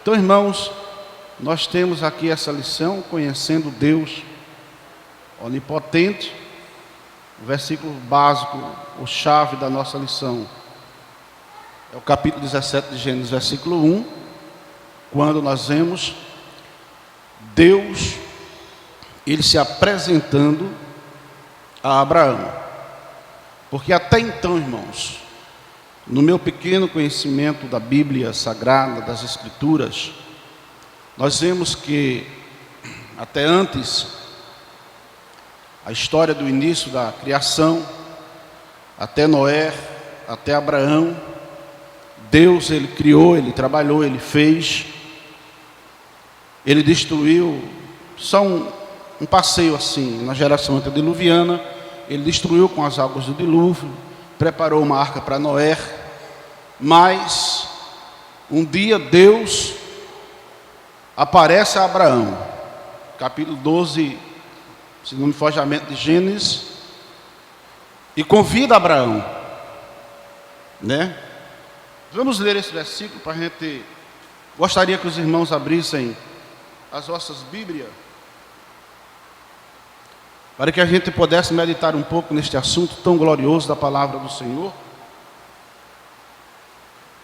Então, irmãos, nós temos aqui essa lição, conhecendo Deus onipotente, o versículo básico, o chave da nossa lição. É o capítulo 17 de Gênesis, versículo 1, quando nós vemos Deus, ele se apresentando a Abraão. Porque até então, irmãos, no meu pequeno conhecimento da Bíblia Sagrada, das Escrituras, nós vemos que até antes, a história do início da criação, até Noé, até Abraão, Deus, ele criou, ele trabalhou, ele fez, ele destruiu. Só um passeio assim, na geração antediluviana, ele destruiu com as águas do dilúvio, preparou uma arca para Noé, mas um dia Deus aparece a Abraão, capítulo 12, se não me foge a mente, de Gênesis, e convida Abraão, né? Vamos ler esse versículo para a gente. Gostaria que os irmãos abrissem as vossas Bíblias, para que a gente pudesse meditar um pouco neste assunto tão glorioso da palavra do Senhor.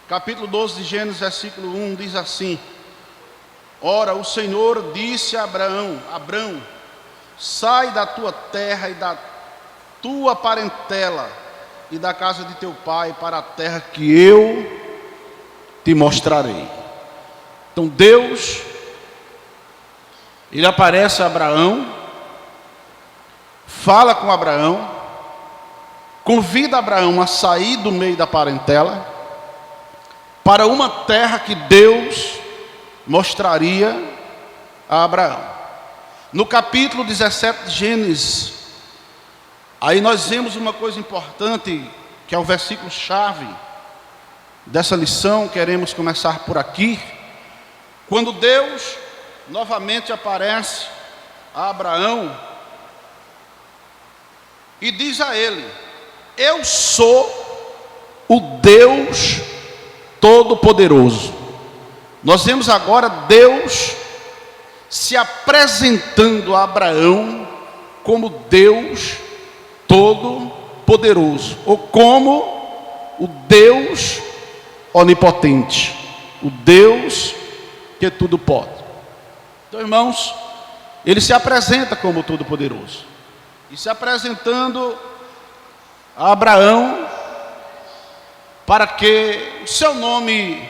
Capítulo 12 de Gênesis, versículo 1, diz assim: Ora, o Senhor disse a Abraão: Abrão, sai da tua terra e da tua parentela e da casa de teu pai para a terra que eu te mostrarei. Então Deus, ele aparece a Abraão, fala com Abraão, convida Abraão a sair do meio da parentela para uma terra que Deus mostraria a Abraão. No capítulo 17 de Gênesis, aí nós vemos uma coisa importante, que é o versículo chave dessa lição. Queremos começar por aqui, quando Deus novamente aparece a Abraão e diz a ele: eu sou o Deus Todo-Poderoso. Nós vemos agora Deus se apresentando a Abraão como Deus Todo-Poderoso, ou como o Deus Onipotente, o Deus que tudo pode. Então, irmãos, ele se apresenta como Todo-Poderoso. E se apresentando a Abraão, para que o seu nome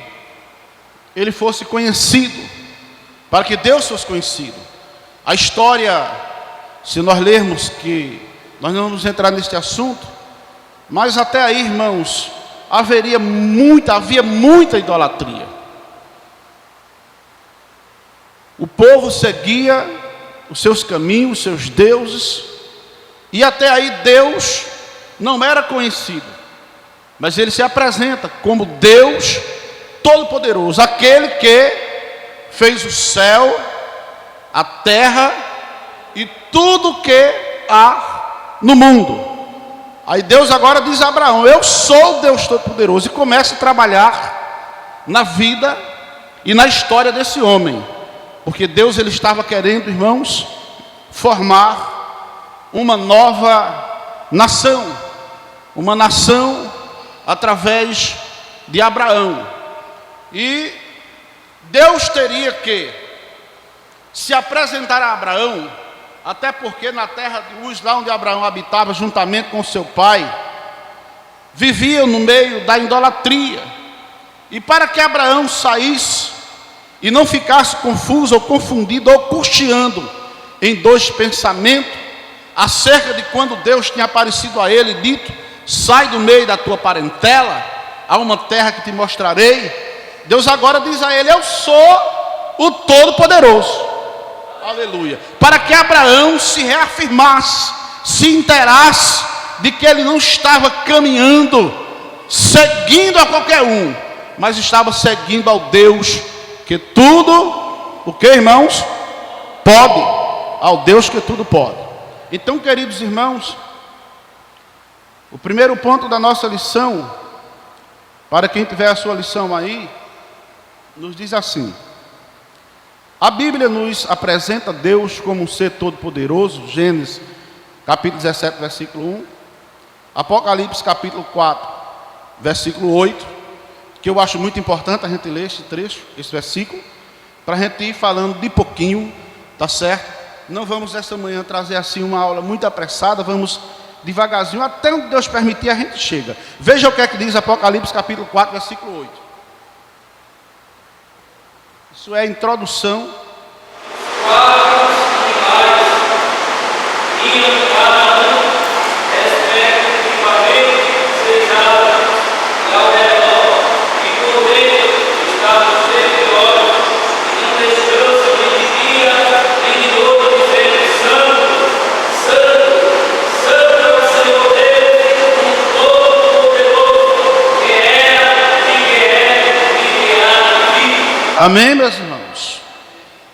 ele fosse conhecido, para que Deus fosse conhecido. A história, se nós lermos, que nós não vamos entrar neste assunto, mas até aí, irmãos, havia muita idolatria. O povo seguia os seus caminhos, os seus deuses, e até aí Deus não era conhecido, mas ele se apresenta como Deus Todo-Poderoso, aquele que fez o céu, a terra e tudo que há no mundo. Aí Deus agora diz a Abraão: eu sou o Deus Todo-Poderoso, e começa a trabalhar na vida e na história desse homem, porque Deus ele estava querendo, irmãos, formar uma nova nação, uma nação através de Abraão. E Deus teria que se apresentar a Abraão, até porque na terra de Uz, lá onde Abraão habitava juntamente com seu pai, viviam no meio da idolatria. E para que Abraão saísse e não ficasse confuso ou confundido ou cocheando em dois pensamentos acerca de quando Deus tinha aparecido a ele e dito: sai do meio da tua parentela, a uma terra que te mostrarei. Deus agora diz a ele: eu sou o Todo-Poderoso. Aleluia. Para que Abraão se reafirmasse, se inteirasse de que ele não estava caminhando, seguindo a qualquer um, mas estava seguindo ao Deus que tudo, o que, irmãos? Pode. Ao Deus que tudo pode. Então, queridos irmãos, o primeiro ponto da nossa lição, para quem tiver a sua lição aí, nos diz assim: A Bíblia nos apresenta Deus como um ser todo-poderoso, Gênesis capítulo 17, versículo 1, Apocalipse capítulo 4, versículo 8, que eu acho muito importante a gente ler esse trecho, esse versículo, para a gente ir falando de pouquinho, tá certo? Não vamos essa manhã trazer assim uma aula muito apressada, vamos devagarzinho, até onde Deus permitir a gente chega. Veja o que é que diz Apocalipse capítulo 4, versículo 8. Isso é a introdução. Amém, meus irmãos?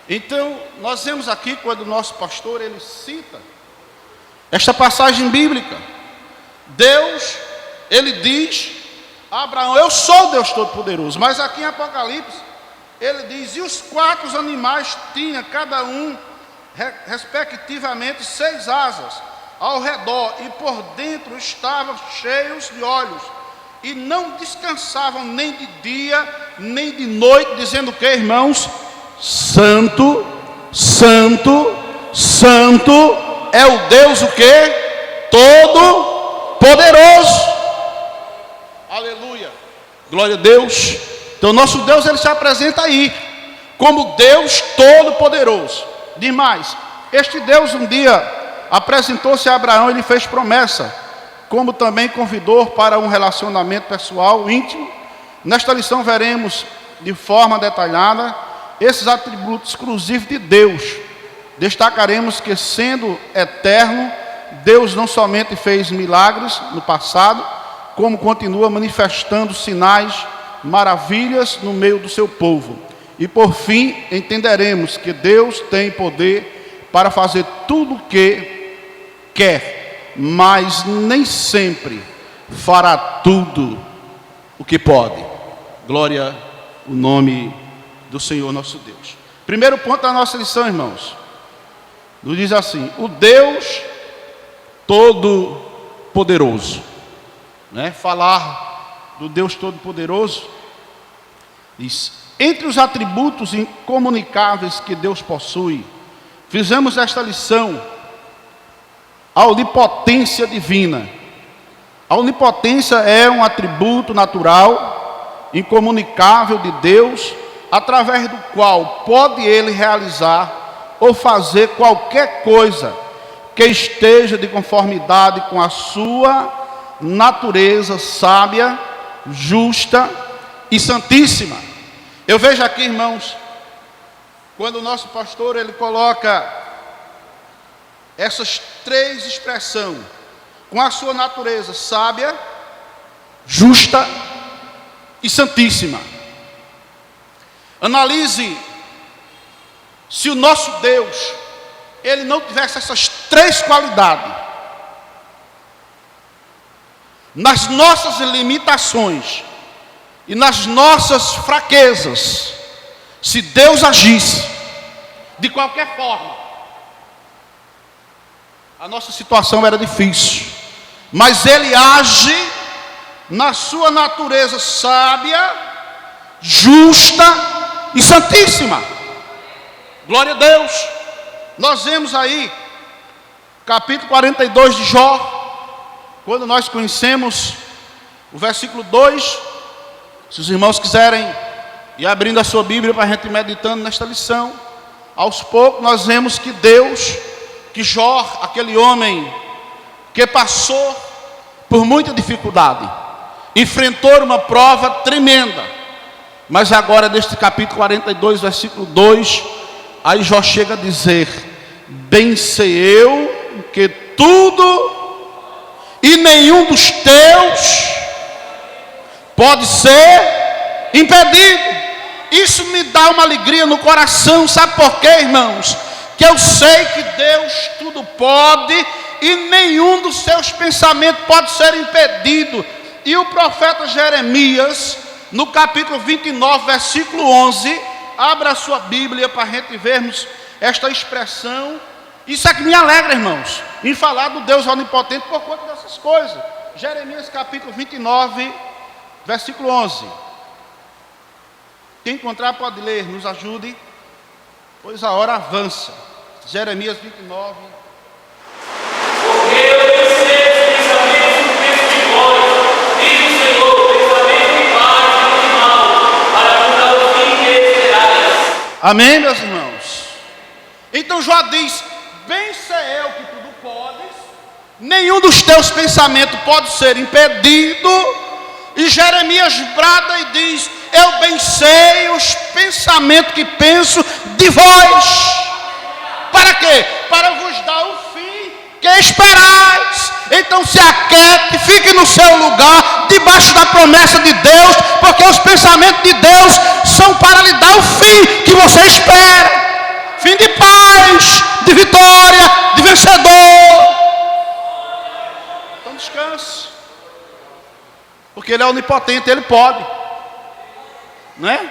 Então, nós vemos aqui, quando o nosso pastor, ele cita esta passagem bíblica. Deus, ele diz a Abraão, eu sou Deus Todo-Poderoso. Mas aqui em Apocalipse, ele diz, e os 4 animais tinham, cada um, respectivamente, 6 asas ao redor, e por dentro estavam cheios de olhos, e não descansavam nem de dia, nem de noite, dizendo o que, irmãos? Santo, Santo, Santo é o Deus o que? Todo poderoso. Aleluia, glória a Deus. Então nosso Deus, ele se apresenta aí como Deus todo poderoso. Demais, este Deus um dia apresentou-se a Abraão, ele fez promessa, como também convidou para um relacionamento pessoal, íntimo. Nesta lição veremos de forma detalhada esses atributos exclusivos de Deus. Destacaremos que, sendo eterno, Deus não somente fez milagres no passado, como continua manifestando sinais, maravilhas no meio do seu povo. E por fim, entenderemos que Deus tem poder para fazer tudo o que quer, mas nem sempre fará tudo o que pode. Glória ao nome do Senhor nosso Deus. Primeiro ponto da nossa lição, irmãos, nos diz assim: o Deus Todo-Poderoso, né? Falar do Deus Todo-Poderoso, diz, entre os atributos incomunicáveis que Deus possui, fizemos esta lição, a onipotência divina. A onipotência é um atributo natural, incomunicável de Deus, através do qual pode ele realizar ou fazer qualquer coisa que esteja de conformidade com a sua natureza sábia, justa e santíssima. Eu vejo aqui, irmãos, quando o nosso pastor ele coloca essas 3 expressões, com a sua natureza sábia, justa e santíssima. Analise se o nosso Deus, ele não tivesse essas 3 qualidades, nas nossas limitações e nas nossas fraquezas, se Deus agisse de qualquer forma, a nossa situação era difícil, mas ele age na sua natureza sábia, justa e santíssima. Glória a Deus. Nós vemos aí capítulo 42 de Jó, quando nós conhecemos o versículo 2. Se os irmãos quiserem ir abrindo a sua Bíblia para a gente ir meditando nesta lição, aos poucos nós vemos que Deus, que Jó, aquele homem que passou por muita dificuldade, enfrentou uma prova tremenda, mas agora neste capítulo 42, versículo 2, aí Jó chega a dizer: bem sei eu que tudo e nenhum dos teus pode ser impedido. Isso me dá uma alegria no coração, sabe por quê, irmãos? Que eu sei que Deus tudo pode e nenhum dos seus pensamentos pode ser impedido. E o profeta Jeremias, no capítulo 29, versículo 11, abra a sua Bíblia para a gente vermos esta expressão. Isso é que me alegra, irmãos, em falar do Deus onipotente por conta dessas coisas. Jeremias capítulo 29, versículo 11. Quem encontrar pode ler, nos ajude, pois a hora avança. Jeremias 29. Porque eu conheci os pensamentos que penso de vós, diz o Senhor, pensamento de paz e não de mal, para vos dar o fim que esperais. Amém, meus irmãos? Então Jó diz: bem sei eu que tudo podes, nenhum dos teus pensamentos pode ser impedido. E Jeremias brada e diz: eu bem sei os pensamentos que penso de vós. Para quê? Para vos dar o fim que esperais. Então se aquiete, fique no seu lugar, debaixo da promessa de Deus, porque os pensamentos de Deus são para lhe dar o fim que você espera. Fim de paz, de vitória, de vencedor. Então descanse, porque Ele é onipotente, Ele pode, não é?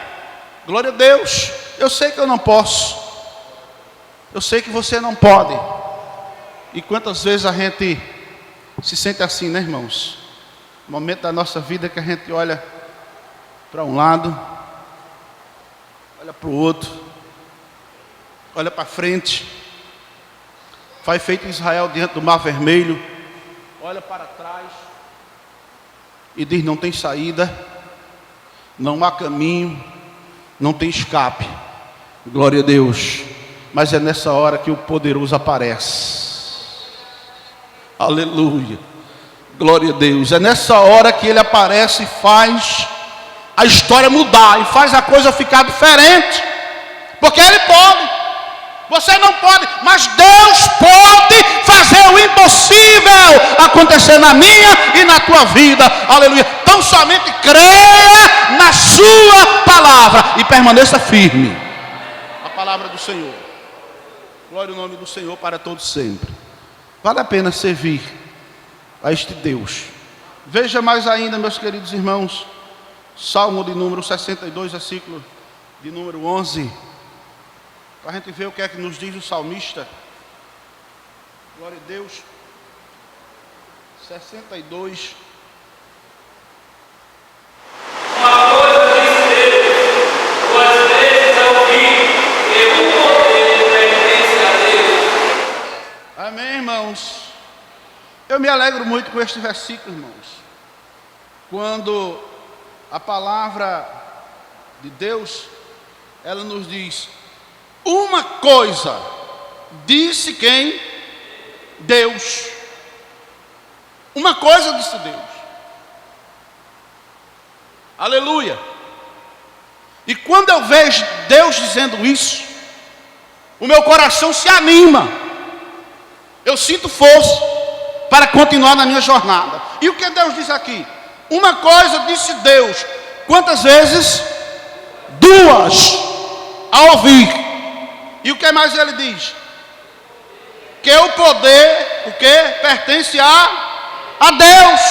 Glória a Deus. Eu sei que eu não posso, eu sei que você não pode. E quantas vezes a gente se sente assim, né, irmãos? No momento da nossa vida que a gente olha para um lado, olha para o outro, olha para frente, faz feito Israel diante do Mar Vermelho, olha para trás e diz: não tem saída, não há caminho, não tem escape. Glória a Deus. Mas é nessa hora que o poderoso aparece. Aleluia. Glória a Deus. É nessa hora que Ele aparece e faz a história mudar, e faz a coisa ficar diferente. Porque Ele pode. Você não pode, mas Deus pode fazer o impossível acontecer na minha e na tua vida. Aleluia. Então somente creia na sua palavra e permaneça firme. A palavra do Senhor. Glória ao nome do Senhor para todos sempre. Vale a pena servir a este Deus. Veja mais ainda, meus queridos irmãos, Salmo de número 62, versículo de número 11. Para a gente ver o que é que nos diz o salmista. Glória a Deus. 62. Uma coisa disse Deus, duas vezes ouvi, que o poder pertence a Deus. Amém, irmãos? Eu me alegro muito com este versículo, irmãos. Quando a palavra de Deus, ela nos diz: uma coisa disse quem? Deus. Uma coisa disse Deus. Aleluia. E quando eu vejo Deus dizendo isso, o meu coração se anima. Eu sinto força para continuar na minha jornada. E o que Deus diz aqui? Uma coisa disse Deus. Quantas vezes? Duas. A ouvir. E o que mais ele diz? Que o poder, o que? Pertence a Deus.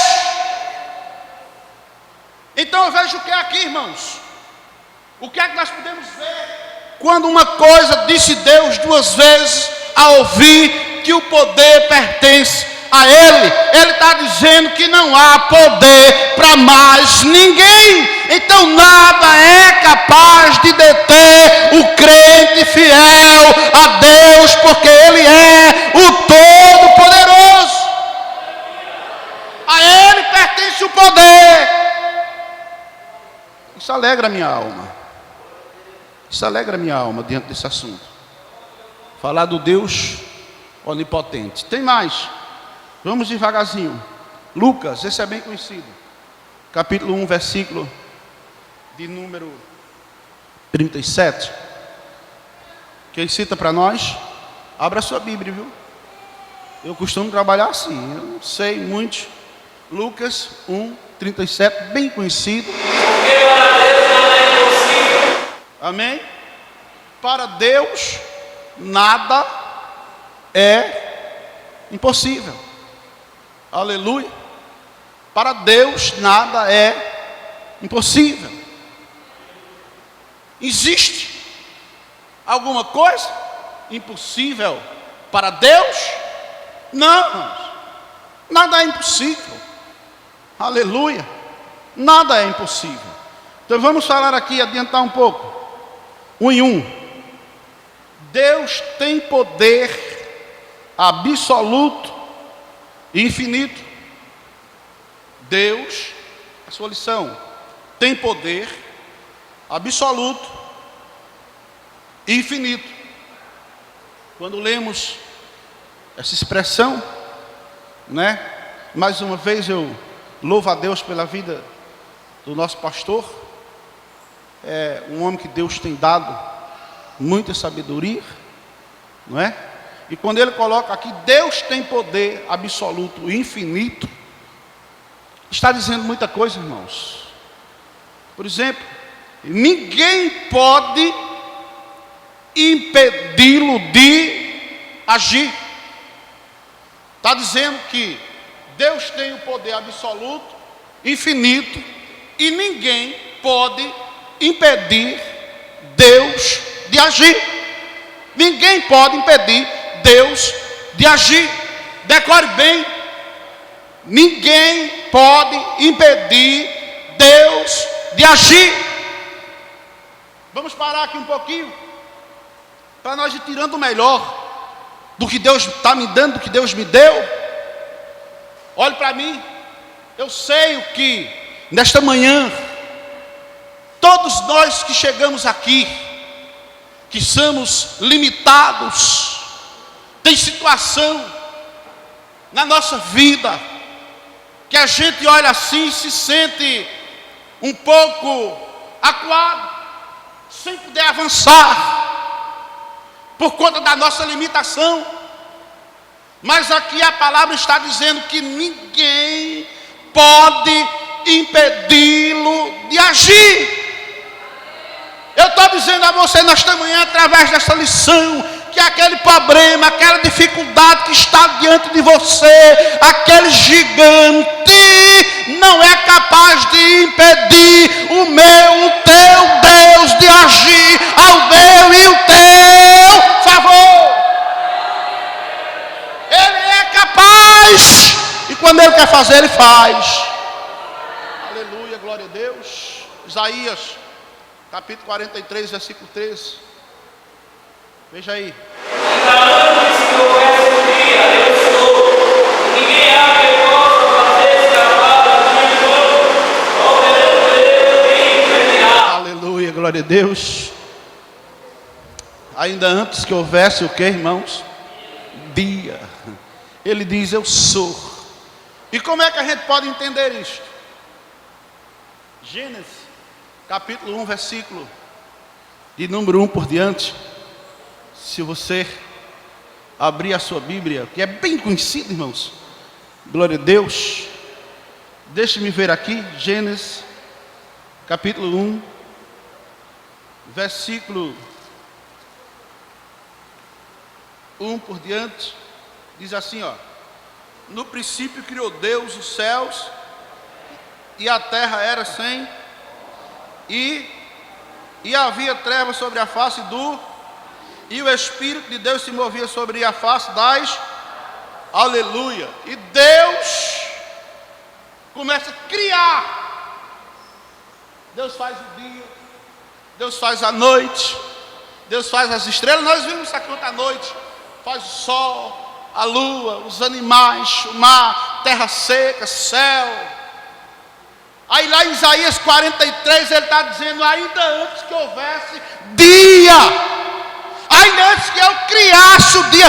Então eu vejo o que é aqui, irmãos? O que é que nós podemos ver? Quando uma coisa disse Deus duas vezes, a ouvir que o poder pertence a Ele. Ele está dizendo que não há poder para mais ninguém. Então nada é capaz de deter o crente fiel a Deus, porque Ele é o Todo-Poderoso. A Ele pertence o poder. Isso alegra a minha alma. Isso alegra a minha alma diante desse assunto. Falar do Deus onipotente. Tem mais. Vamos devagarzinho. Lucas, esse é bem conhecido. Capítulo 1, versículo de número 37. Quem cita para nós? Abra a sua Bíblia, viu? Eu costumo trabalhar assim. Eu não sei muito. Lucas 1, 37, bem conhecido. Porque para Deus nada é impossível. Amém? Para Deus nada é impossível. Aleluia. Para Deus nada é impossível. Existe alguma coisa impossível para Deus? Não, irmãos. Nada é impossível. Aleluia. Nada é impossível. Então vamos falar aqui, adiantar um pouco. Um em um. Deus tem poder absoluto e infinito. Deus, a sua lição, tem poder absoluto e infinito. Quando lemos essa expressão, né? Mais uma vez eu louvo a Deus pela vida do nosso pastor. É um homem que Deus tem dado muita sabedoria, não é? E quando ele coloca aqui, Deus tem poder absoluto e infinito, está dizendo muita coisa, irmãos. Por exemplo, ninguém pode impedi-lo de agir. Está dizendo que Deus tem o poder absoluto, infinito, e ninguém pode impedir Deus de agir. Ninguém pode impedir Deus de agir. Decore bem. Ninguém pode impedir Deus de agir. Vamos parar aqui um pouquinho, para nós ir tirando o melhor do que Deus está me dando, do que Deus me deu. Olhe para mim. Eu sei que nesta manhã, todos nós que chegamos aqui, que somos limitados, tem situação na nossa vida que a gente olha assim e se sente um pouco acuado, sem poder avançar, por conta da nossa limitação. Mas aqui a palavra está dizendo que ninguém pode impedi-lo de agir. Eu estou dizendo a você nesta manhã, através dessa lição, que aquele problema, aquela dificuldade que está diante de você, aquele gigante, não é capaz de impedir o meu, o teu Deus de agir ao meu e o teu favor. Ele é capaz, e quando Ele quer fazer, Ele faz. Aleluia, glória a Deus. Isaías capítulo 43, versículo 13. Veja aí. Ainda antes que houvesse o dia, eu sou. Ninguém há que possa fazer escapar da minha mão. Operando Deus e impedirá. Aleluia, glória a Deus. Ainda antes que houvesse o que, irmãos? Dia. Ele diz, eu sou. E como é que a gente pode entender isto? Gênesis capítulo 1, versículo de número 1 por diante. Se você abrir a sua Bíblia, que é bem conhecido, irmãos, glória a Deus. Deixe-me ver aqui, Gênesis capítulo 1, versículo 1 por diante. Diz assim, ó: no princípio criou Deus os céus, e a terra era sem, e havia trevas sobre a face e o Espírito de Deus se movia sobre a face das, aleluia, e Deus começa a criar. Deus faz o dia, Deus faz a noite, Deus faz as estrelas. Nós vimos isso aqui ontem à noite. Faz o sol, a lua, os animais, o mar, terra seca, céu. Aí lá em Isaías 43 ele está dizendo, ainda antes que houvesse dia, ainda antes que eu criasse o dia,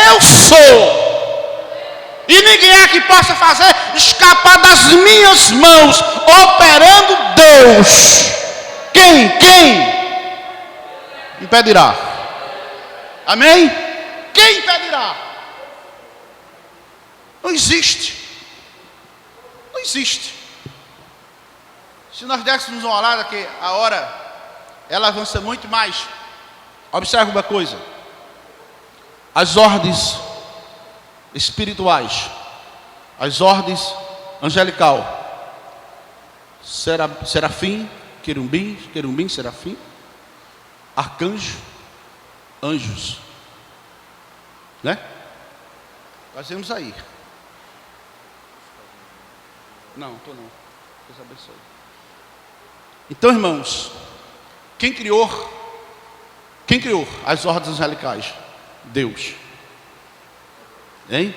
eu sou. E ninguém é que possa fazer escapar das minhas mãos, operando Deus. Quem impedirá? Amém? Quem impedirá? Não existe. Não existe. Se nós dessemos uma olhada, que a hora ela avança muito mais. Observe uma coisa: as ordens espirituais, as ordens angelical, serafim, querubim, serafim, arcanjo, anjos, né? Nós vemos aí. Não, estou não. Deus abençoe. Então, irmãos, quem criou as ordens angelicais? Deus. Hein?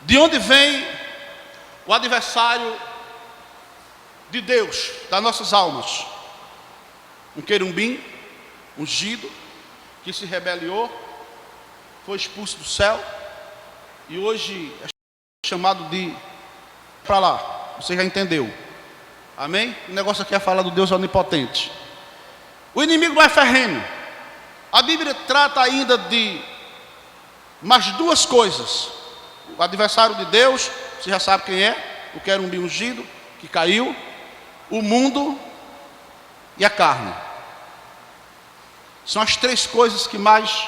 De onde vem o adversário de Deus, das nossas almas? Um querubim ungido, que se rebeliou, foi expulso do céu, e hoje é chamado de para lá. Você já entendeu? Amém? O negócio aqui é falar do Deus onipotente. O inimigo mais ferrenho. A Bíblia trata ainda de mais duas coisas. O adversário de Deus, você já sabe quem é, o querubim ungido, que caiu, o mundo e a carne. São as três coisas que mais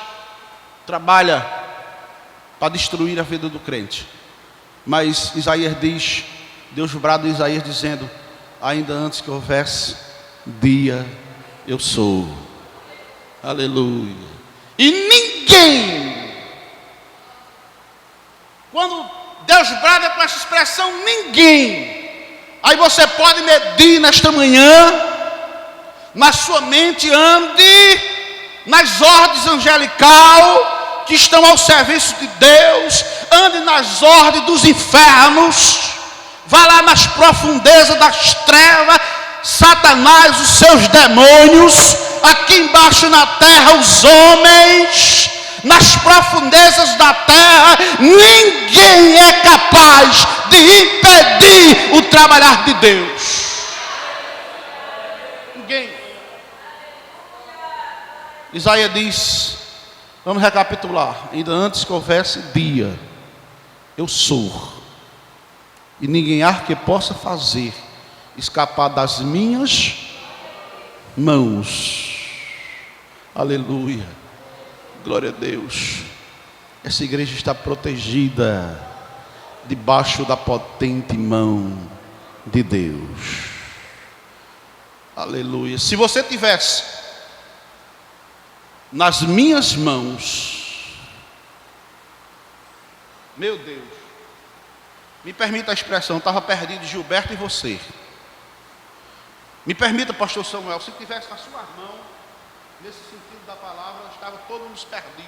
trabalha para destruir a vida do crente. Mas Isaías diz, Deus brada em Isaías dizendo: ainda antes que houvesse dia, eu sou. Aleluia. E ninguém, quando Deus brada com essa expressão ninguém, aí você pode medir nesta manhã, na sua mente, ande nas ordens angelical que estão ao serviço de Deus, ande nas ordens dos infernos, vá lá nas profundezas das trevas, Satanás, os seus demônios, aqui embaixo na terra, os homens, nas profundezas da terra, ninguém é capaz de impedir o trabalhar de Deus. Ninguém. Isaías diz, vamos recapitular, ainda antes que houvesse dia, eu sou, e ninguém há que possa fazer escapar das minhas mãos. Aleluia, glória a Deus. Essa igreja está protegida debaixo da potente mão de Deus. Aleluia. Se você tivesse nas minhas mãos, meu Deus, me permita a expressão, estava perdido Gilberto e você. Me permita, pastor Samuel, se tivesse nas suas mãos, nesse sentido da palavra, nós estávamos todos perdidos.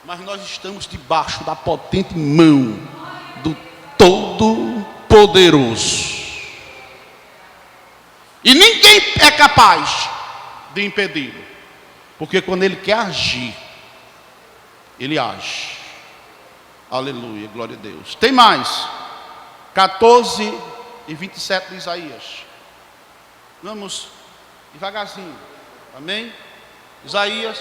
Mas nós estamos debaixo da potente mão do Todo-Poderoso. E ninguém é capaz de impedi-lo. Porque quando ele quer agir, ele age. Aleluia, glória a Deus. Tem mais. 14 e 27 de Isaías. Vamos devagarzinho. Amém? Isaías.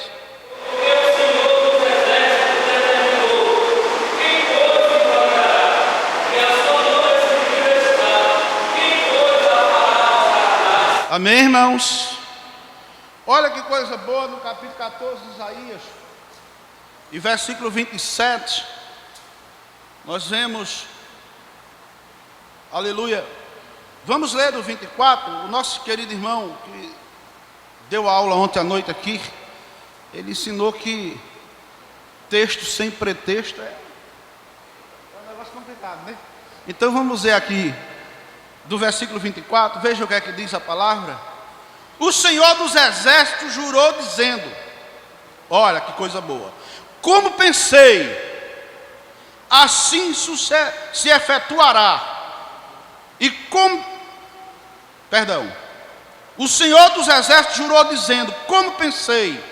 Amém, irmãos? Olha que coisa boa no capítulo 14 de Isaías. E versículo 27. Nós vemos, aleluia. Vamos ler do 24. O nosso querido irmão que deu a aula ontem à noite aqui, ele ensinou que texto sem pretexto é um negócio complicado, né? Então vamos ler aqui do versículo 24. Veja o que é que diz a palavra. O Senhor dos Exércitos jurou dizendo, olha que coisa boa, como pensei, assim se efetuará. E como, o Senhor dos Exércitos jurou dizendo, como pensei,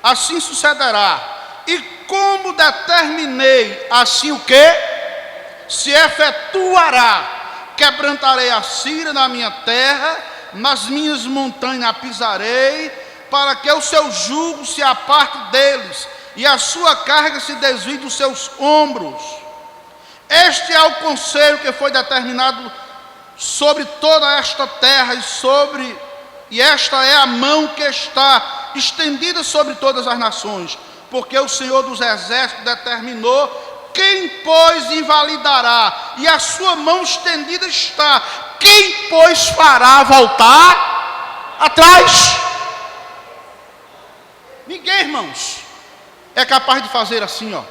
assim sucederá. E como determinei, assim o que? Se efetuará. Quebrantarei a Síria na minha terra, nas minhas montanhas a pisarei, para que o seu jugo se aparte deles, e a sua carga se desvie dos seus ombros. Este é o conselho que foi determinado sobre toda esta terra, e esta é a mão que está estendida sobre todas as nações, porque o Senhor dos Exércitos determinou. Quem, pois, invalidará? E a sua mão estendida está. Quem, pois, fará voltar atrás? Ninguém, irmãos. é capaz de fazer assim, ó.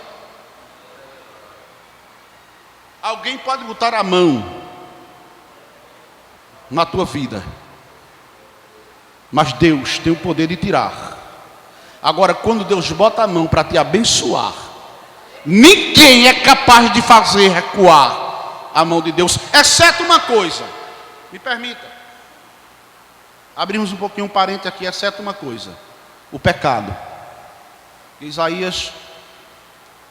Alguém pode botar a mão na tua vida, mas Deus tem o poder de tirar. Agora, quando Deus bota a mão para te abençoar, ninguém é capaz de fazer recuar a mão de Deus, exceto uma coisa. Me permita, abrimos um pouquinho um parênteses aqui, exceto uma coisa: o pecado. Isaías,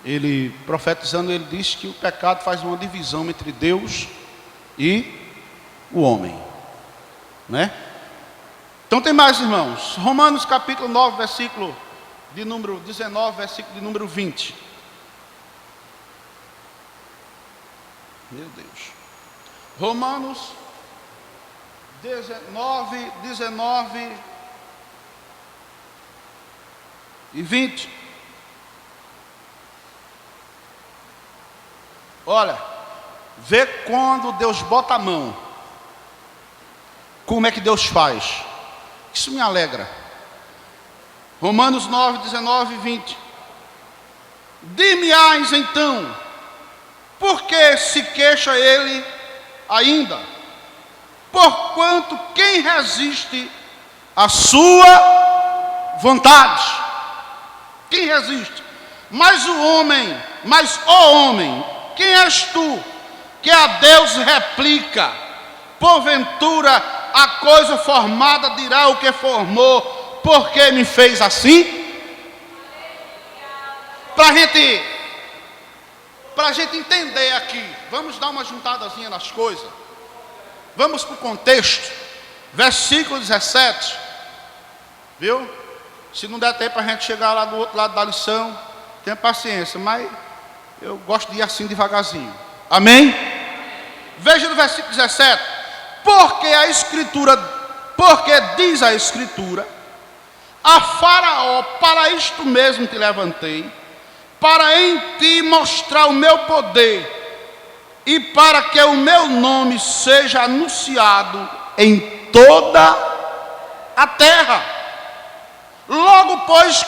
ele profetizando, ele diz que o pecado faz uma divisão entre Deus e o homem, né? Então tem mais, irmãos. Romanos capítulo 9, versículo de número 19, versículo de número 20. Meu Deus. Romanos 19 e 20. Olha, vê quando Deus bota a mão, como é que Deus faz. Isso me alegra. Romanos 9, 19 e 20. Dir-me-ás então, por que se queixa ele ainda? Porquanto quem resiste à sua vontade? Quem resiste? Mas o homem, quem és tu, que a Deus replica? Porventura a coisa formada dirá o que formou, porque me fez assim? Para a gente entender aqui, vamos dar uma juntadazinha nas coisas. Vamos para o contexto. Versículo 17. Viu? Se não der tempo para a gente chegar lá do outro lado da lição, tenha paciência, mas eu gosto de ir assim devagarzinho. Amém? Veja no versículo 17. Porque diz a Escritura: a Faraó, para isto mesmo te levantei, para em ti mostrar o meu poder, e para que o meu nome seja anunciado em toda a terra. Logo, pois,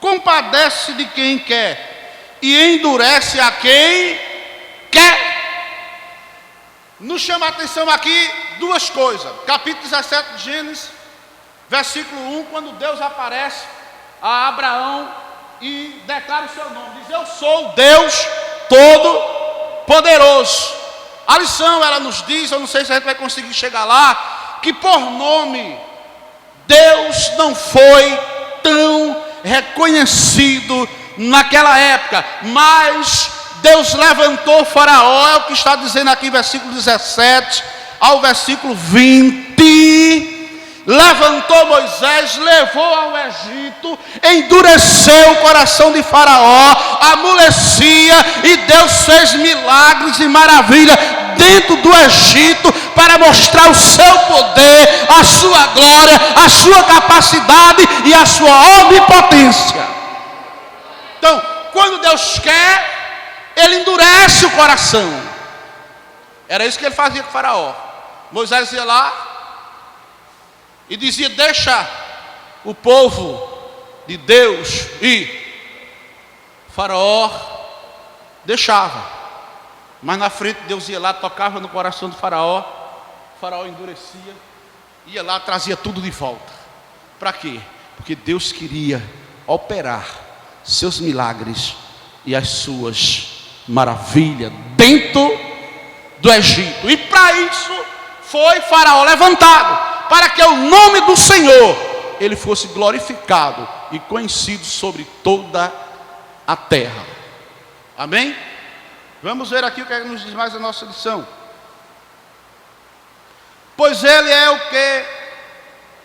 compadece de quem quer, e endurece a quem quer. Nos chama a atenção aqui duas coisas. Capítulo 17 de Gênesis, versículo 1, quando Deus aparece a Abraão e declara o seu nome. Diz: eu sou o Deus Todo-Poderoso. A lição, ela nos diz, eu não sei se a gente vai conseguir chegar lá, que por nome, Deus não foi tão reconhecido naquela época, mas Deus levantou Faraó, é o que está dizendo aqui, versículo 17 ao versículo 20. Levantou Moisés, levou ao Egito, endureceu o coração de Faraó, amolecia, e Deus fez milagres e maravilhas dentro do Egito, para mostrar o seu poder, a sua glória, a sua capacidade e a sua onipotência. Então, quando Deus quer, Ele endurece o coração. Era isso que Ele fazia com Faraó. Moisés ia lá e dizia: deixa o povo de Deus ir. Faraó deixava, mas na frente Deus ia lá, tocava no coração do Faraó. Faraó endurecia, ia lá, trazia tudo de volta. Para quê? Porque Deus queria operar seus milagres e as suas maravilhas dentro do Egito. E para isso foi Faraó levantado, para que o nome do Senhor ele fosse glorificado e conhecido sobre toda a terra. Amém? Vamos ver aqui o que nos diz mais a nossa lição. Pois Ele é o que?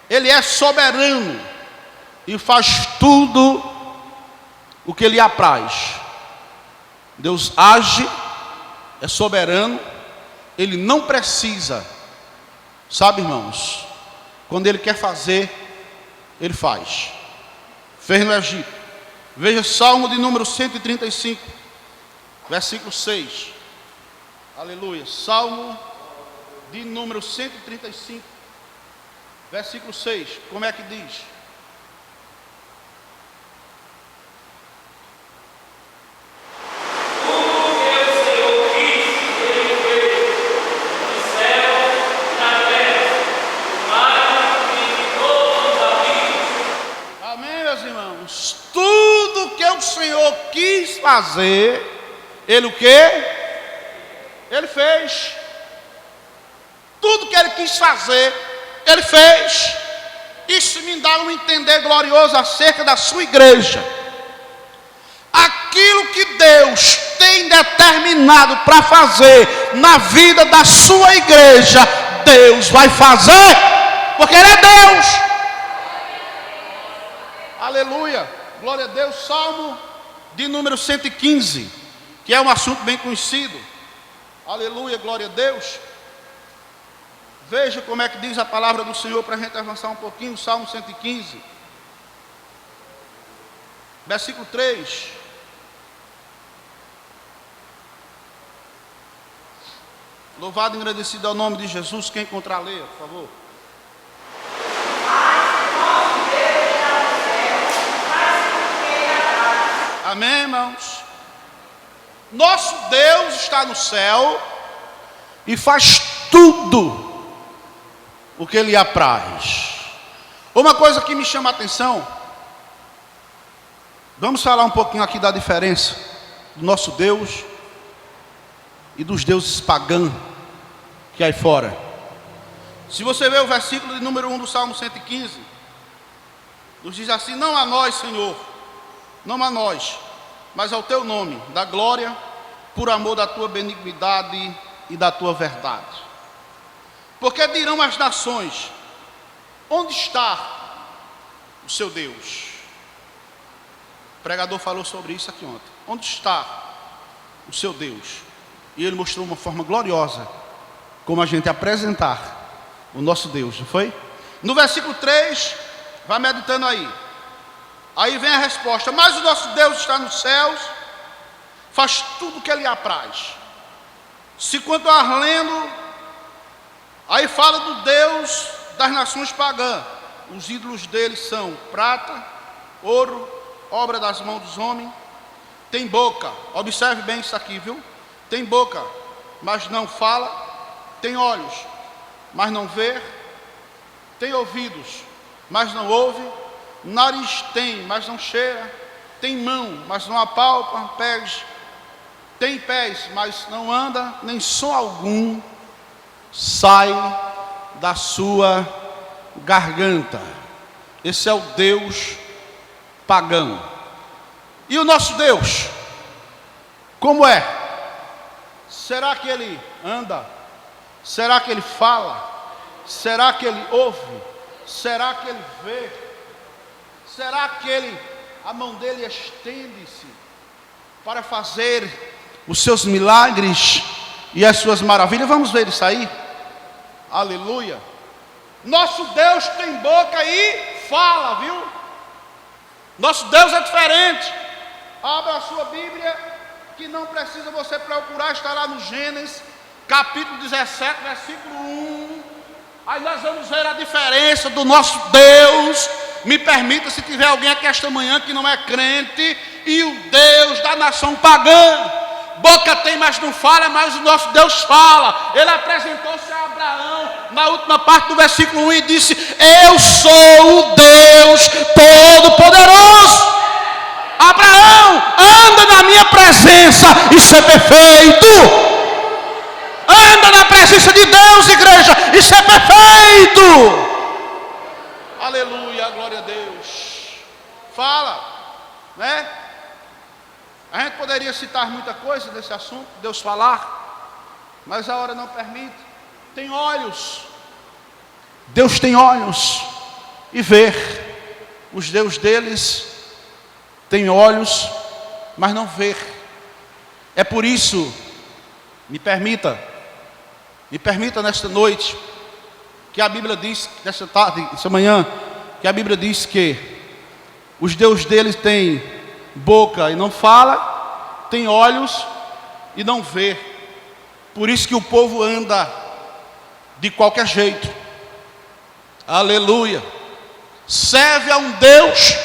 Ele é soberano e faz tudo o que lhe apraz. Deus age, é soberano, Ele não precisa, sabe, irmãos, quando Ele quer fazer, Ele faz. Fez no Egito. Veja Salmo de número 135, versículo 6. Aleluia. Salmo de número 135, versículo 6. Como é que diz? fazer, ele o quê? Ele fez. Tudo que ele quis fazer, ele fez. Isso me dá um entender glorioso acerca da sua igreja. Aquilo que Deus tem determinado para fazer na vida da sua igreja, Deus vai fazer, porque Ele é Deus. Aleluia, glória a Deus. Salmo de número 115, que é um assunto bem conhecido. Aleluia, glória a Deus. Veja como é que diz a palavra do Senhor, para a gente avançar um pouquinho. Salmo 115, versículo 3. Louvado e agradecido ao nome de Jesus. Quem encontrar, leia, por favor. Amém, irmãos? Nosso Deus está no céu e faz tudo o que Ele apraz. Uma coisa que me chama a atenção, vamos falar um pouquinho aqui da diferença do nosso Deus e dos deuses pagãos que há aí fora. Se você ver o versículo de número 1 do Salmo 115, nos diz assim: não a nós, Senhor, não a nós, mas ao teu nome, da glória, por amor da tua benignidade e da tua verdade. Porque dirão as nações: onde está o seu Deus? O pregador falou sobre isso aqui ontem. Onde está o seu Deus? E ele mostrou uma forma gloriosa como a gente apresentar o nosso Deus, não foi? No versículo 3, vai meditando aí. Aí vem a resposta: mas o nosso Deus está nos céus, faz tudo o que Ele apraz. Se continuar lendo, aí fala do Deus das nações pagãs. Os ídolos deles são prata, ouro, obra das mãos dos homens. Tem boca, observe bem isso aqui, viu? Tem boca, mas não fala. Tem olhos, mas não vê. Tem ouvidos, mas não ouve. Nariz tem, mas não cheira. Tem mão, mas não apalpa. Pés, tem pés, mas não anda. Nem som algum sai da sua garganta. Esse é o Deus pagão. E o nosso Deus, como é? Será que Ele anda? Será que Ele fala? Será que Ele ouve? Será que Ele vê? Será que a mão dele estende-se para fazer os seus milagres e as suas maravilhas? Vamos ver isso aí. Aleluia. Nosso Deus tem boca e fala, viu? Nosso Deus é diferente. Abra a sua Bíblia, que não precisa você procurar, está lá no Gênesis, capítulo 17, versículo 1. Aí nós vamos ver a diferença do nosso Deus. Me permita, se tiver alguém aqui esta manhã que não é crente, e o Deus da nação pagã. Boca tem, mas não fala, mas o nosso Deus fala. Ele apresentou-se a Abraão na última parte do versículo 1 e disse: eu sou o Deus Todo-Poderoso. Abraão, anda na minha presença e ser perfeito. Anda na presença de Deus, igreja, e ser perfeito. Aleluia, glória a Deus. Fala, né? A gente poderia citar muita coisa desse assunto, Deus falar, mas a hora não permite. Tem olhos, Deus tem olhos e ver. Os deuses deles têm olhos, mas não ver. É por isso, me permita nesta noite, que a Bíblia diz, nesta tarde, essa manhã, que a Bíblia diz que os deuses deles têm boca e não fala, tem olhos e não vê. Por isso que o povo anda de qualquer jeito. Aleluia. Serve a um Deus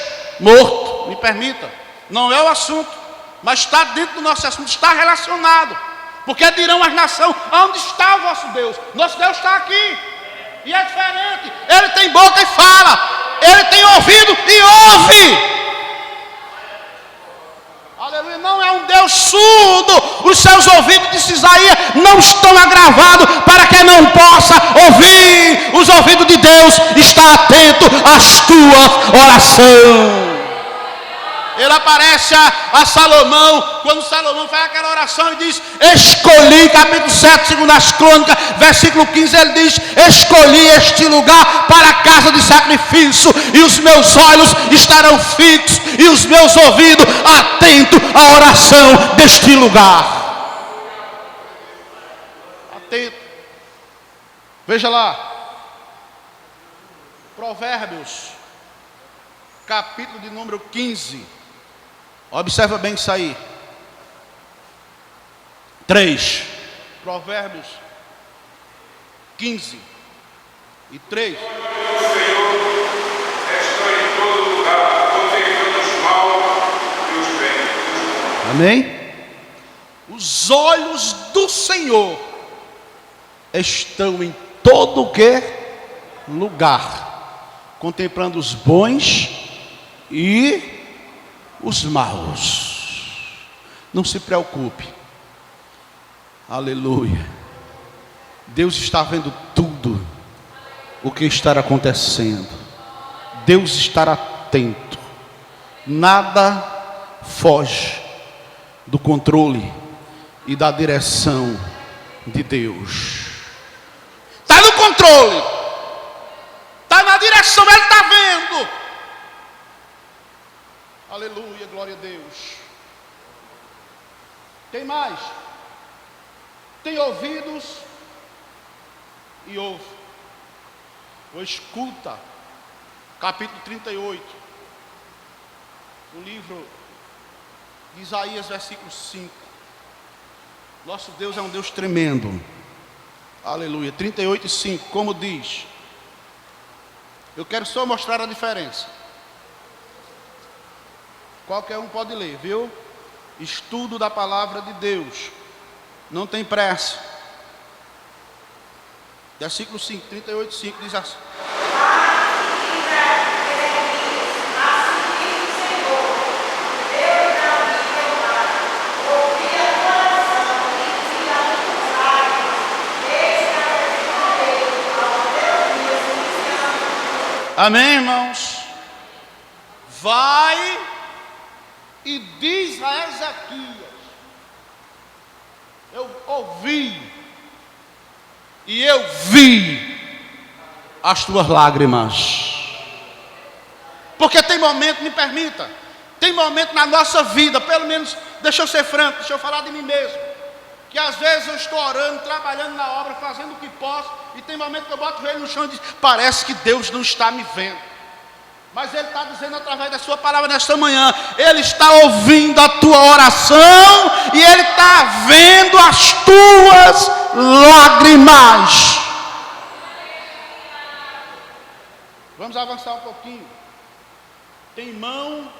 morto. Me permita, não é o assunto, mas está dentro do nosso assunto, está relacionado. Porque dirão as nações: onde está o vosso Deus? Nosso Deus está aqui. E é diferente. Ele tem boca e fala. Ele tem ouvido e ouve. Aleluia. não é um Deus surdo. Os seus ouvidos, disse Isaías, não estão agravados para que não possa ouvir. Os ouvidos de Deus estão atentos às tuas orações. Ele aparece a Salomão, quando Salomão faz aquela oração e diz: escolhi, capítulo 7, segundo as crônicas, versículo 15, ele diz: escolhi este lugar para a casa de sacrifício, e os meus olhos estarão fixos, e os meus ouvidos atentos à oração deste lugar. Atento. Veja lá, Provérbios, capítulo de número 15. Observa bem isso aí. 3. Provérbios 15 e 3. O Senhor está em todo lugar, contemplando os maus e os bens. Amém? Os olhos do Senhor estão em todo o que? Lugar, contemplando os bons e os maus. Não se preocupe. Aleluia. Deus está vendo tudo o que está acontecendo. Deus está atento. Nada foge do controle e da direção de Deus. Está no controle. Está na direção, Ele está vendo. Aleluia, glória a Deus. Tem mais. Tem ouvidos e ouve. Ou escuta. Capítulo 38. O livro de Isaías, versículo 5. Nosso Deus é um Deus tremendo. Aleluia. 38 e 5, como diz. Eu quero só mostrar a diferença. Qualquer um pode ler, viu? Estudo da palavra de Deus. Não tem pressa. Versículo 5, 38, 5 diz assim: amém, irmãos? Vai e diz a Ezequias: eu ouvi e eu vi as tuas lágrimas. Porque tem momento, me permita, tem momento na nossa vida, pelo menos, deixa eu ser franco, deixa eu falar de mim mesmo, que às vezes eu estou orando, trabalhando na obra, fazendo o que posso, e tem momento que eu boto o joelho no chão e diz: parece que Deus não está me vendo. Mas Ele está dizendo através da sua palavra nesta manhã, Ele está ouvindo a tua oração e Ele está vendo as tuas lágrimas. Vamos avançar um pouquinho. Tem mão,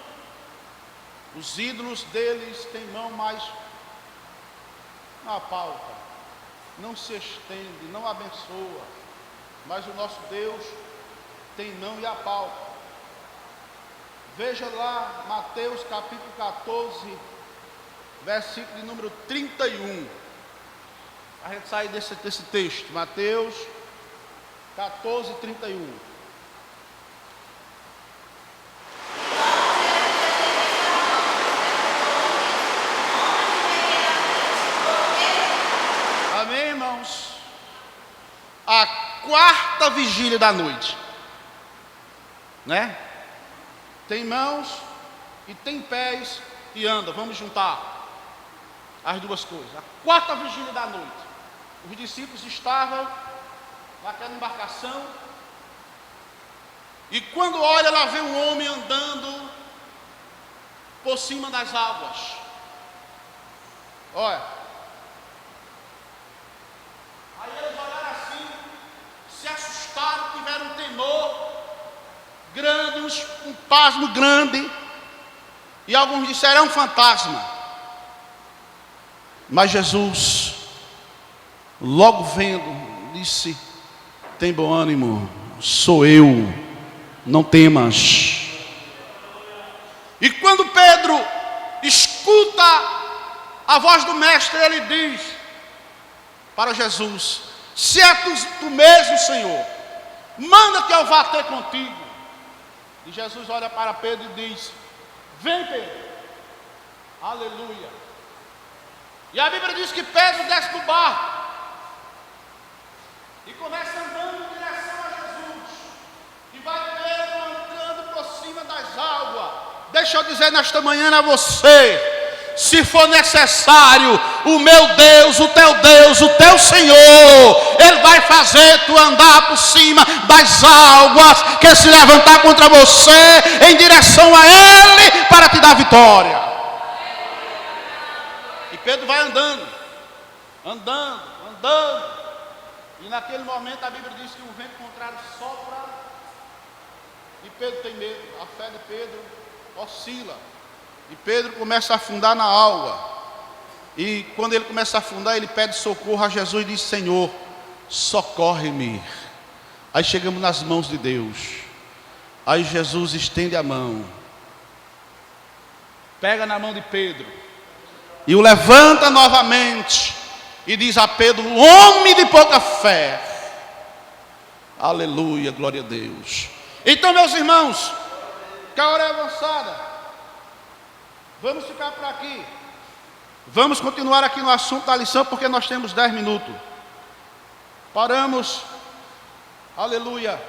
os ídolos deles têm mão mais na pauta, não se estende, não abençoa, mas o nosso Deus tem mão e a pauta. Veja lá, Mateus capítulo 14, versículo de número 31. A gente sai desse texto, Mateus 14, 31. Amém, irmãos? A quarta vigília da noite, né? Tem mãos e tem pés e anda. Vamos juntar as duas coisas. A quarta vigília da noite, os discípulos estavam naquela embarcação, e quando olha, lá vê um homem andando por cima das águas. Olha, aí eles olharam assim, se assustaram, tiveram um temor grande, um pasmo grande, e alguns disseram: é um fantasma. Mas Jesus, logo vendo, disse: tem bom ânimo, sou eu, não temas. E quando Pedro escuta escuta a voz do mestre, ele diz para Jesus: se é tu mesmo, Senhor, manda que eu vá ter contigo. E Jesus olha para Pedro e diz: vem, Pedro. Aleluia. E a Bíblia diz que Pedro desce do barco e começa andando em direção a Jesus. E vai Pedro andando por cima das águas. Deixa eu dizer nesta manhã a você: se for necessário, o meu Deus, o teu Senhor, Ele vai fazer tu andar por cima das águas que se levantar contra você, em direção a Ele, para te dar vitória. E Pedro vai andando, e naquele momento a Bíblia diz que um vento contrário sopra, e Pedro tem medo. A fé de Pedro oscila. E Pedro começa a afundar na água. E quando ele começa a afundar, ele pede socorro a Jesus e diz: Senhor, socorre-me. Aí chegamos nas mãos de Deus. Aí Jesus estende a mão, pega na mão de Pedro e o levanta novamente. E diz a Pedro: homem de pouca fé. Aleluia, glória a Deus. Então, meus irmãos, que a hora é avançada, vamos ficar por aqui. Vamos continuar aqui no assunto da lição, porque nós temos 10 minutos. Paramos, aleluia,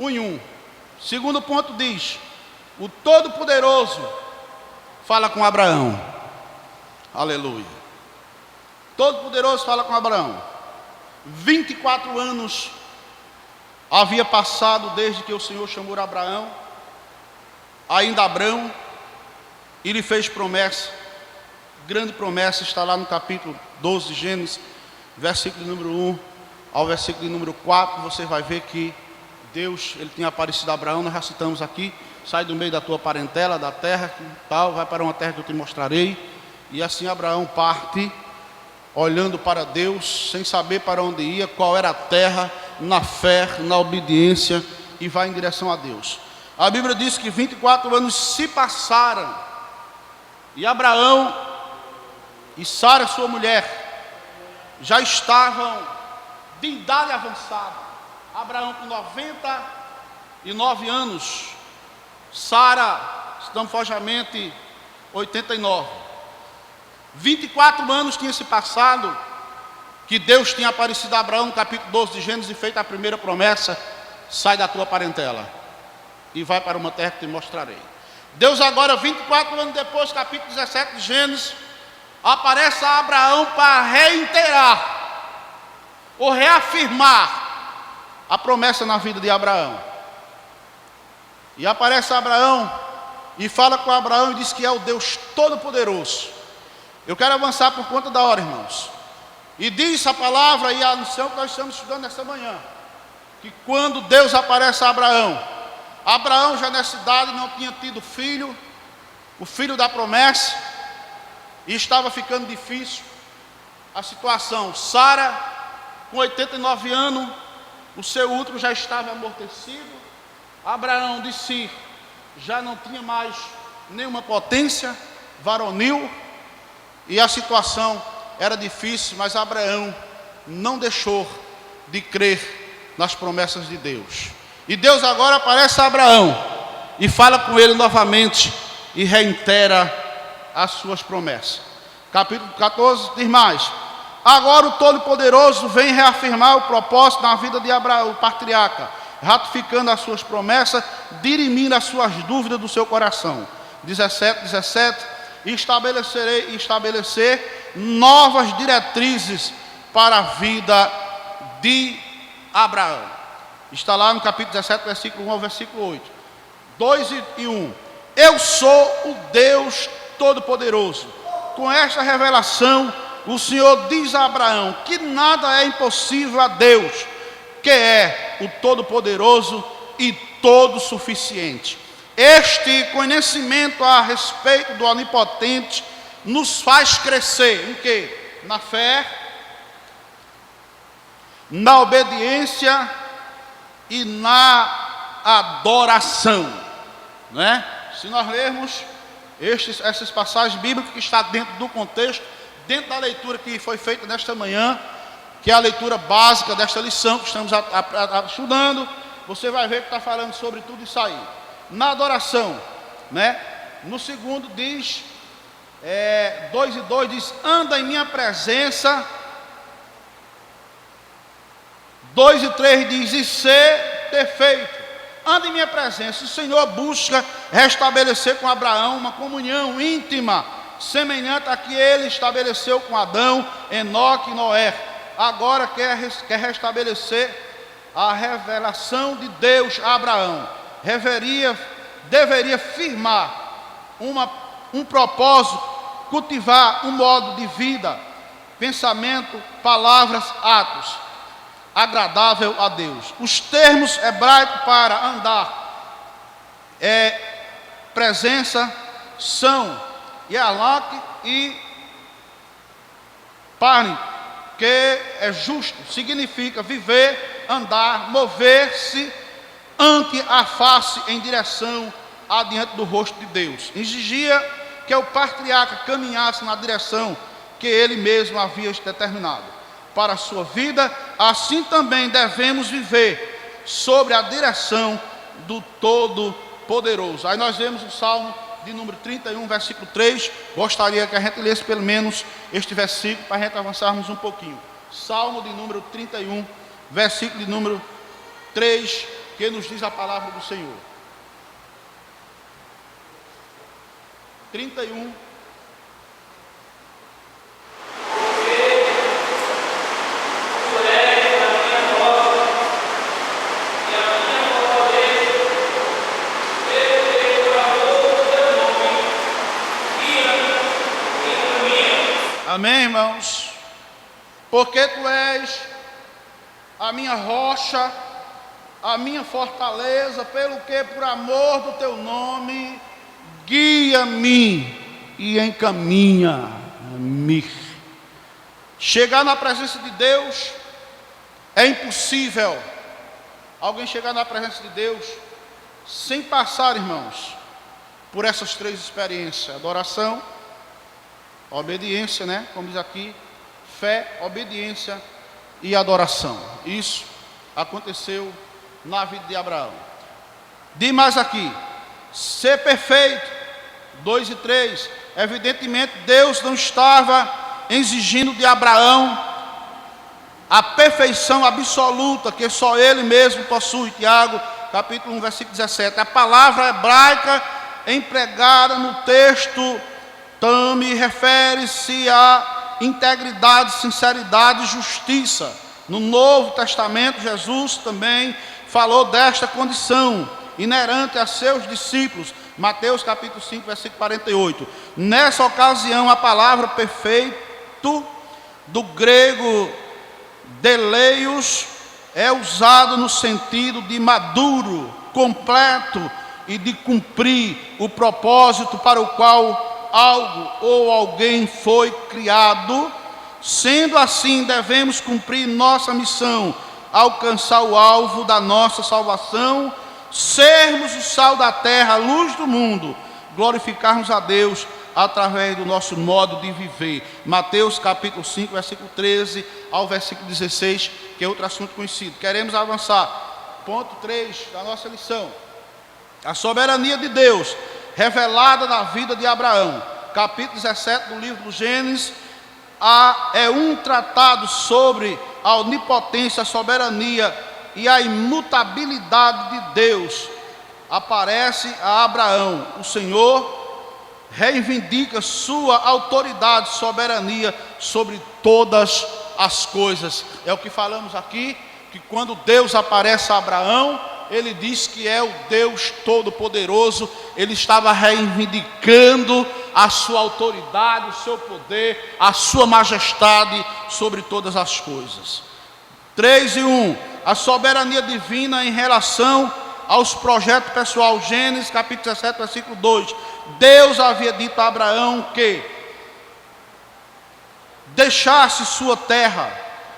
1 em 1. Segundo ponto diz: o Todo-Poderoso fala com Abraão. Aleluia. Todo-Poderoso fala com Abraão. 24 anos havia passado desde que o Senhor chamou Abraão. Ainda Abraão, e lhe fez promessa, grande promessa, está lá no capítulo 12 de Gênesis, versículo número 1 ao versículo número 4, você vai ver que Deus, ele tinha aparecido a Abraão, nós já citamos aqui: sai do meio da tua parentela, da terra, tal, vai para uma terra que eu te mostrarei. E assim Abraão parte, olhando para Deus, sem saber para onde ia, qual era a terra, na fé, na obediência, e vai em direção a Deus. A Bíblia diz que 24 anos se passaram, e Abraão e Sara, sua mulher, já estavam de idade avançada. Abraão com 99 anos, Sara, estamfojamente, 89. 24 anos tinha se passado, que Deus tinha aparecido a Abraão no capítulo 12 de Gênesis e feito a primeira promessa: sai da tua parentela e vai para uma terra que te mostrarei. Deus agora, 24 anos depois, capítulo 17 de Gênesis, aparece a Abraão para reiterar ou reafirmar a promessa na vida de Abraão. E aparece Abraão e fala com Abraão e diz que é o Deus Todo-Poderoso. Eu quero avançar por conta da hora, irmãos. E diz a palavra e a lição que nós estamos estudando nessa manhã, que quando Deus aparece a Abraão, Abraão já nessa idade não tinha tido filho, o filho da promessa, e estava ficando difícil a situação. Sara, com 89 anos, o seu útero já estava amortecido. Abraão de si já não tinha mais nenhuma potência varonil, e a situação era difícil, mas Abraão não deixou de crer nas promessas de Deus. E Deus agora aparece a Abraão e fala com ele novamente e reitera as suas promessas. Capítulo 14 diz mais: agora o Todo-Poderoso vem reafirmar o propósito na vida de Abraão, o patriarca, ratificando as suas promessas, dirimindo as suas dúvidas do seu coração. 17, e estabelecer novas diretrizes para a vida de Abraão. Está lá no capítulo 17, versículo 1 ao versículo 8. 2 e 1. Eu sou o Deus Todo-Poderoso. Com esta revelação, o Senhor diz a Abraão que nada é impossível a Deus, que é o Todo-Poderoso e Todo-Suficiente. Este conhecimento a respeito do Onipotente nos faz crescer em quê? Na fé, na obediência e na adoração, né? Se nós lermos essas passagens bíblicas que está dentro do contexto, dentro da leitura que foi feita nesta manhã, que é a leitura básica desta lição que estamos estudando. Você vai ver que está falando sobre tudo isso aí. Na adoração, né? No segundo diz, 2:2 diz, anda em minha presença. 2:3 diz, e ser perfeito. Anda em minha presença. O Senhor busca restabelecer com Abraão uma comunhão íntima, semelhante à que ele estabeleceu com Adão, Enoque e Noé. Agora quer restabelecer a revelação de Deus a Abraão. Deveria firmar um propósito, cultivar um modo de vida, pensamento, palavras, atos agradável a Deus. Os termos hebraicos para andar, presença, são Yalak e Parni, que é justo, significa viver, andar, mover-se ante a face em direção adiante do rosto de Deus. Exigia que o patriarca caminhasse na direção que ele mesmo havia determinado para a sua vida. Assim também devemos viver sobre a direção do Todo-Poderoso. Aí nós vemos o Salmo de número 31, versículo 3. Gostaria que a gente lesse pelo menos este versículo para a gente avançarmos um pouquinho. Salmo de número 31, versículo de número 3, que nos diz a palavra do Senhor. 31. Amém, irmãos? Porque tu és a minha rocha, a minha fortaleza, pelo que por amor do teu nome guia-me e encaminha-me. Chegar na presença de Deus é impossível. Alguém chegar na presença de Deus sem passar, irmãos, por essas três experiências: adoração, obediência, né? Como diz aqui, fé, obediência e adoração. Isso aconteceu na vida de Abraão. Diz mais aqui, ser perfeito. 2 e 3, evidentemente Deus não estava exigindo de Abraão a perfeição absoluta que só ele mesmo possui. Tiago, capítulo 1, versículo 17. A palavra hebraica empregada no texto também refere-se à integridade, sinceridade e justiça. No Novo Testamento, Jesus também falou desta condição inerente a seus discípulos. Mateus capítulo 5, versículo 48. Nessa ocasião, a palavra perfeito, do grego deleios, é usado no sentido de maduro, completo e de cumprir o propósito para o qual algo ou alguém foi criado. Sendo assim, devemos cumprir nossa missão, alcançar o alvo da nossa salvação, sermos o sal da terra, a luz do mundo, glorificarmos a Deus através do nosso modo de viver. Mateus capítulo 5, versículo 13 ao versículo 16, que é outro assunto conhecido. Queremos avançar. Ponto 3 da nossa lição. A soberania de Deus, revelada na vida de Abraão. Capítulo 17 do livro do Gênesis, é um tratado sobre a onipotência, a soberania e a imutabilidade de Deus. Aparece a Abraão. O Senhor reivindica sua autoridade, soberania sobre todas as coisas. É o que falamos aqui, que quando Deus aparece a Abraão, ele diz que é o Deus Todo-Poderoso. Ele estava reivindicando a sua autoridade, o seu poder, a sua majestade sobre todas as coisas. 3 e 1. A soberania divina em relação aos projetos pessoal. Gênesis capítulo 17, versículo 2. Deus havia dito a Abraão que deixasse sua terra,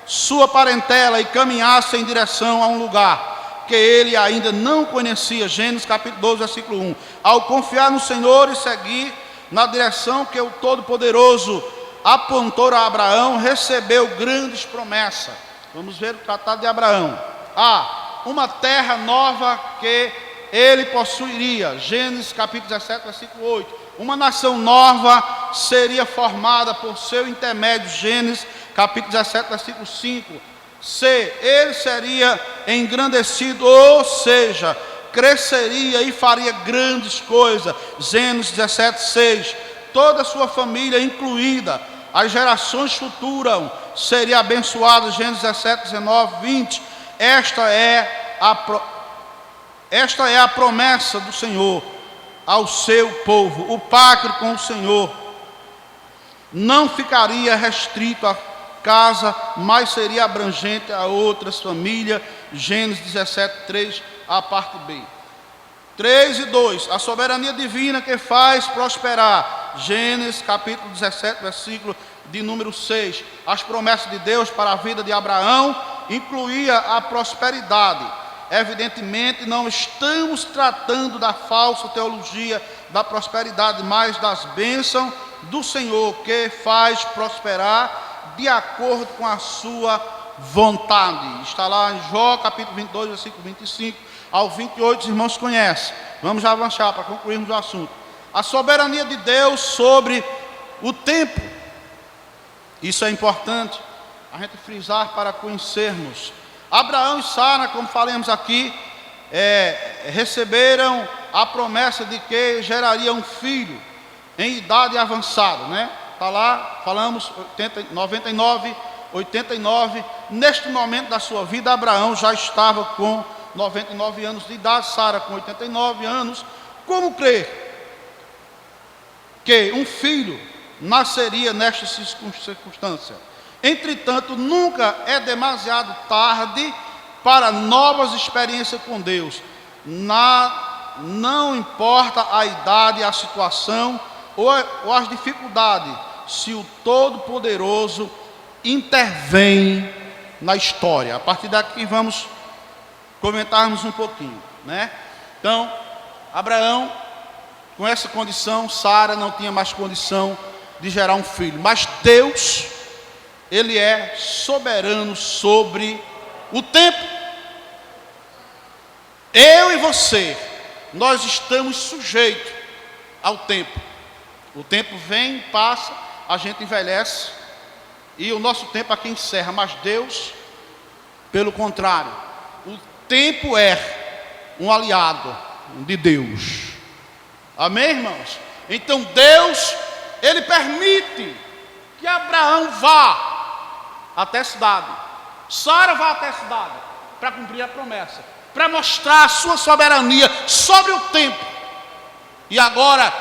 sua parentela e caminhasse em direção a um lugar que ele ainda não conhecia. Gênesis capítulo 12, versículo 1. Ao confiar no Senhor e seguir na direção que o Todo-Poderoso apontou a Abraão, recebeu grandes promessas. Vamos ver o tratado de Abraão. Uma terra nova que ele possuiria. Gênesis capítulo 17, versículo 8. Uma nação nova seria formada por seu intermédio. Gênesis capítulo 17, versículo 5. Ele seria engrandecido, ou seja, cresceria e faria grandes coisas. Gênesis 17, 6. Toda a sua família incluída, as gerações futuras, seria abençoada. Gênesis 17, 19, 20. Esta é a promessa do Senhor ao seu povo. O pacto com o Senhor não ficaria restrito à casa, mas seria abrangente a outras famílias. Gênesis 17, 3, a parte B. 3 e 2. A soberania divina que faz prosperar. Gênesis capítulo 17, versículo de número 6. As promessas de Deus para a vida de Abraão incluía a prosperidade. Evidentemente, não estamos tratando da falsa teologia da prosperidade, mas das bênçãos do Senhor, que faz prosperar de acordo com a sua vontade. Está lá em Jó, capítulo 22, versículo 25 ao 28, os irmãos conhecem. Vamos já avançar para concluirmos o assunto. A soberania de Deus sobre o tempo. Isso é importante a gente frisar para conhecermos. Abraão e Sara, como falamos aqui, receberam a promessa de que geraria um filho em idade avançada, né? Está lá, falamos 99, 89. Neste momento da sua vida, Abraão já estava com 99 anos de idade, Sara com 89 anos. Como crer que um filho nasceria nesta circunstância? Entretanto, nunca é demasiado tarde para novas experiências com Deus. Não importa a idade, a situação ou as dificuldades, se o Todo-Poderoso intervém na história. A partir daqui vamos comentarmos um pouquinho, né? Então, Abraão, com essa condição, Sara não tinha mais condição de gerar um filho, mas Deus, Ele é soberano sobre o tempo. Eu e você, nós estamos sujeitos ao tempo. O tempo vem, passa, a gente envelhece e o nosso tempo aqui encerra. Mas Deus, pelo contrário, o tempo é um aliado de Deus. Amém, irmãos? Então Deus, Ele permite que Abraão vá até a cidade, Sara vai até a cidade para cumprir a promessa, para mostrar a sua soberania sobre o tempo. E agora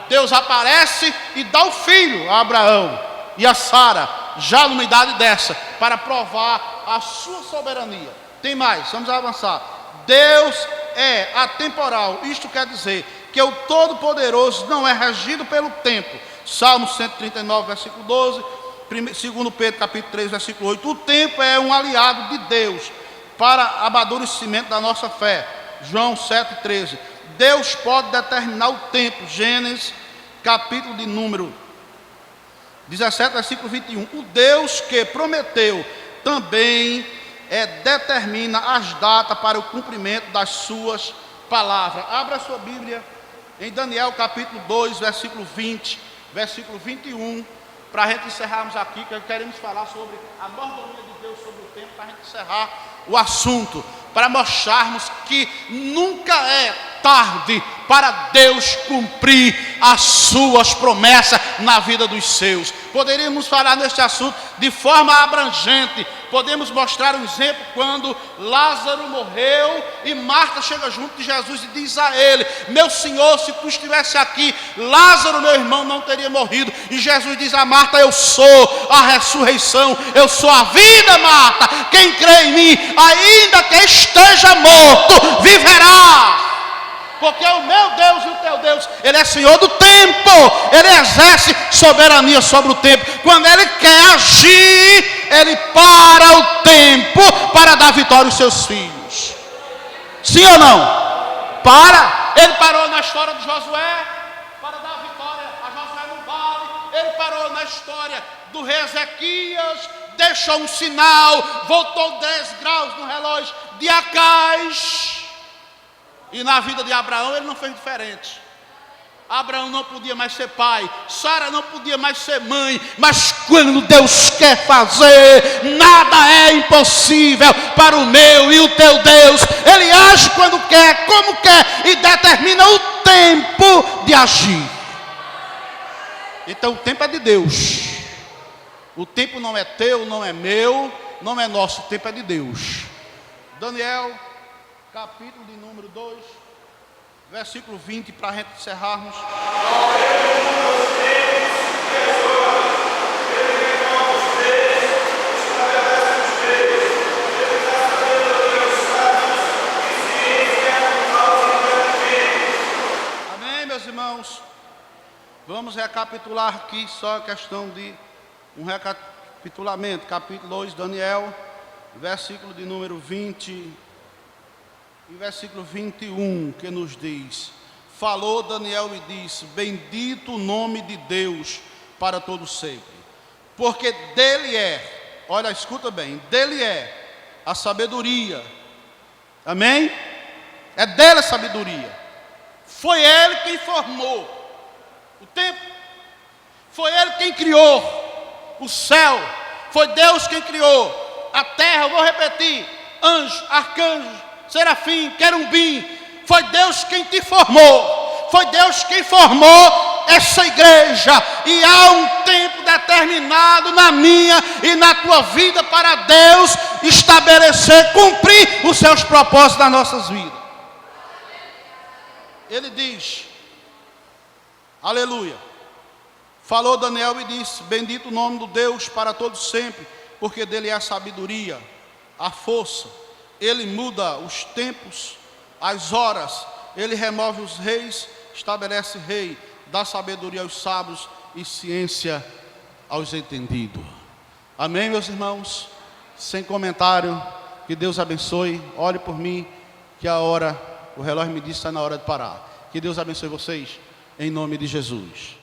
Deus aparece e dá o filho a Abraão e a Sara, já numa idade dessa, para provar a sua soberania. Tem mais, vamos avançar. Deus é atemporal. Isto quer dizer que o Todo-Poderoso não é regido pelo tempo. Salmo 139, versículo 12. 2 Pedro capítulo 3, versículo 8. O tempo é um aliado de Deus para amadurecimento da nossa fé. João 7, 13. Deus pode determinar o tempo. Gênesis capítulo de número 17, versículo 21. O Deus que prometeu também determina as datas para o cumprimento das suas palavras. Abra a sua Bíblia em Daniel capítulo 2, versículo 20, versículo 21. Para a gente encerrarmos aqui, que queremos falar sobre a mordomia de Deus sobre o tempo, para a gente encerrar o assunto, para mostrarmos que nunca é tarde para Deus cumprir as suas promessas na vida dos seus. Poderíamos falar neste assunto de forma abrangente. Podemos mostrar um exemplo quando Lázaro morreu e Marta chega junto de Jesus e diz a ele: meu Senhor, se tu estivesse aqui, Lázaro, meu irmão, não teria morrido. E Jesus diz a Marta: eu sou a ressurreição, eu sou a vida, Marta. Quem crê em mim, ainda que esteja morto, viverá. Porque o meu Deus e o teu Deus, Ele é Senhor do tempo. Ele exerce soberania sobre o tempo. Quando Ele quer agir, Ele para o tempo para dar vitória aos seus filhos. Sim ou não? Para. Ele parou na história de Josué para dar vitória a Josué. vale, ele parou na história do rei Ezequias, deixou um sinal, voltou 10 graus no relógio de Acais. E na vida de Abraão ele não fez diferente. Abraão não podia mais ser pai, Sara não podia mais ser mãe, mas quando Deus quer fazer, nada é impossível para o meu e o teu Deus. Ele age quando quer, como quer, e determina o tempo de agir. Então o tempo é de Deus. O tempo não é teu, não é meu, não é nosso, o tempo é de Deus. Daniel, capítulo de número 2, versículo 20, para a gente encerrarmos. Amém, meus irmãos? Vamos recapitular aqui só a questão de um recapitulamento. Capítulo 2, Daniel, versículo de número 20 e versículo 21, que nos diz: falou Daniel e disse: bendito o nome de Deus para todo sempre, porque dele é, olha, escuta bem, dele é a sabedoria. Amém? É dele a sabedoria. Foi ele quem formou o tempo, foi ele quem criou o céu, foi Deus quem criou a terra. Eu vou repetir: anjo, arcanjo, serafim, querubim, foi Deus quem te formou, foi Deus quem formou essa igreja, e há um tempo determinado na minha e na tua vida para Deus estabelecer, cumprir os seus propósitos nas nossas vidas. Ele diz, aleluia, falou Daniel e disse: bendito o nome do Deus para todos sempre, porque dele é a sabedoria, a força. Ele muda os tempos, as horas, ele remove os reis, estabelece rei, dá sabedoria aos sábios e ciência aos entendidos. Amém, meus irmãos? Sem comentário, que Deus abençoe. Ore por mim, que a hora, o relógio me diz que está na hora de parar. Que Deus abençoe vocês, em nome de Jesus.